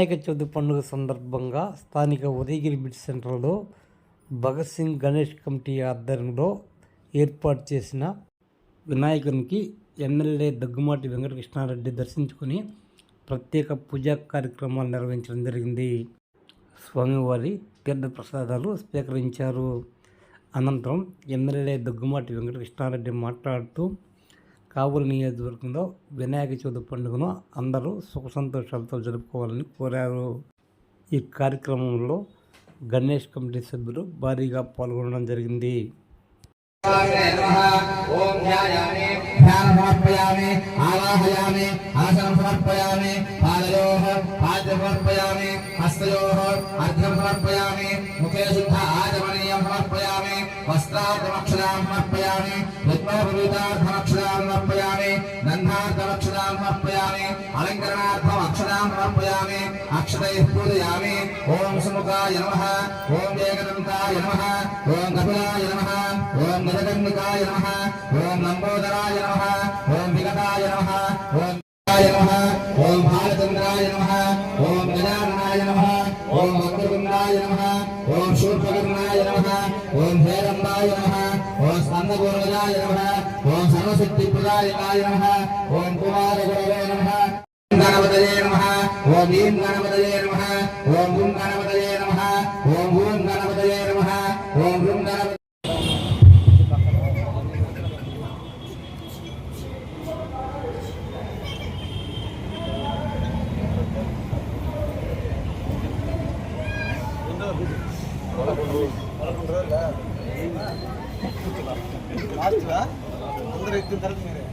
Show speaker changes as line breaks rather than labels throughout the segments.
వినాయక చవితి పండుగ సందర్భంగా స్థానిక ఉదయగిరి బిట్ సెంటర్లో భగత్ సింగ్ గణేష్ కమిటీ ఆధ్వర్యంలో ఏర్పాటు చేసిన వినాయకునికి ఎమ్మెల్యే దగ్గుమాటి వెంకటకృష్ణారెడ్డి దర్శించుకుని ప్రత్యేక పూజా కార్యక్రమాలు నిర్వహించడం జరిగింది. స్వామివారి తీర్థ ప్రసాదాలు స్వీకరించారు. అనంతరం ఎమ్మెల్యే దగ్గుమాటి వెంకటకృష్ణారెడ్డి మాట్లాడుతూ కావలి నియోజకవర్గంలో వినాయక చవితి పండుగను అందరూ సుఖ సంతోషాలతో జరుపుకోవాలని కోరారు. ఈ కార్యక్రమంలో గణేష్ కమిటీ సభ్యులు భారీగా పాల్గొనడం జరిగింది.
वस्त्रार्थमक्षरामर्पयामि विद्मोपवीतार्थमक्षरामर्पयामि गन्धार्थमक्षरामर्पयामि अलङ्करणार्थमक्षरामर्पयामि अक्षतैः पूजयामि। ओम सुमुखाय नमः, ओम एकदन्ताय नमः, ओम कपिलाय नमः, ओम गजकर्णिकाय नमः, ओम लंबोदराय नमः, ओम विगताय नमः, ओम नमः, ओम भालचंद्राय नमः, ओम गजाननाय नमः, ओम वक्रतुंडाय नमः, ओम शूर्पकर्णाय नमः, ओम हेरंबाय नमः, ओम स्कंदपूर्वजाय नमः, ओम सर्वसिद्धिप्रदायकाय नमः, ओम कुमारगुरवे नमः, गणपतये नमः, ओम भीम गणपतये नमः, ओम भूम गणपतये नमः, ओम भूम गणपतये नमः, ओम भूम गणपतये అందరూ ఎక్కిన తర్వాత మీరే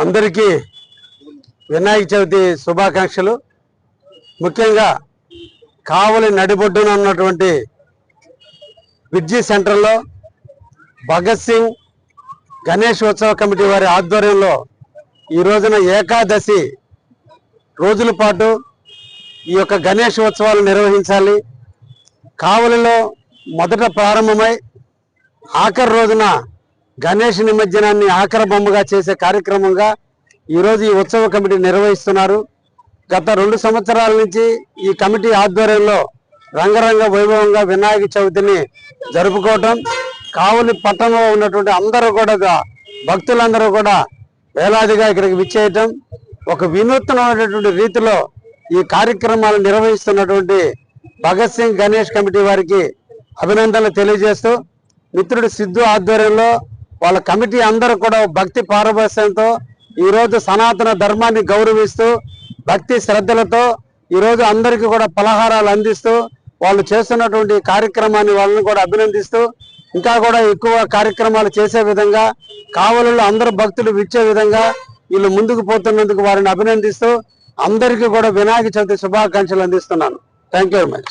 అందరికీ వినాయక చవితి శుభాకాంక్షలు. ముఖ్యంగా కావలి నడిబొడ్డున ఉన్నటువంటి బ్రిడ్జి సెంటర్లో భగత్ సింగ్ గణేష్ ఉత్సవ కమిటీ వారి ఆధ్వర్యంలో ఈ రోజున ఏకాదశి రోజుల పాటు ఈ యొక్క గణేష్ ఉత్సవాలు నిర్వహించాలి. కావలిలో మొదట ప్రారంభమై ఆఖరి రోజున గణేష్ నిమజ్జనాన్ని ఆఖరి బొమ్మగా చేసే కార్యక్రమంగా ఈరోజు ఈ ఉత్సవ కమిటీ నిర్వహిస్తున్నారు. గత 2 సంవత్సరాల నుంచి ఈ కమిటీ ఆధ్వర్యంలో రంగరంగ వైభవంగా వినాయక చవితిని జరుపుకోవటం, కావలి పట్టణంలో ఉన్నటువంటి అందరూ కూడా భక్తులందరూ కూడా వేలాదిగా ఇక్కడికి విచ్చేయటం, ఒక వినూత్నమైనటువంటి రీతిలో ఈ కార్యక్రమాలు నిర్వహిస్తున్నటువంటి భగత్ సింగ్ గణేష్ కమిటీ వారికి అభినందనలు తెలియజేస్తూ, మిత్రుడు సిద్ధు ఆధ్వర్యంలో వాళ్ళ కమిటీ అందరూ కూడా భక్తి పారవశ్యంతో ఈరోజు సనాతన ధర్మాన్ని గౌరవిస్తూ భక్తి శ్రద్ధలతో ఈరోజు అందరికీ కూడా పలహారాలు అందిస్తూ వాళ్ళు చేస్తున్నటువంటి కార్యక్రమాన్ని వాళ్ళని కూడా అభినందిస్తూ, ఇంకా కూడా ఎక్కువ కార్యక్రమాలు చేసే విధంగా కావలిలో అందరు భక్తులు విచ్చే విధంగా వీళ్ళు ముందుకు పోతున్నందుకు వారిని అభినందిస్తూ అందరికీ కూడా వినాయక చవితి శుభాకాంక్షలు అందిస్తున్నాను. Thank you very much.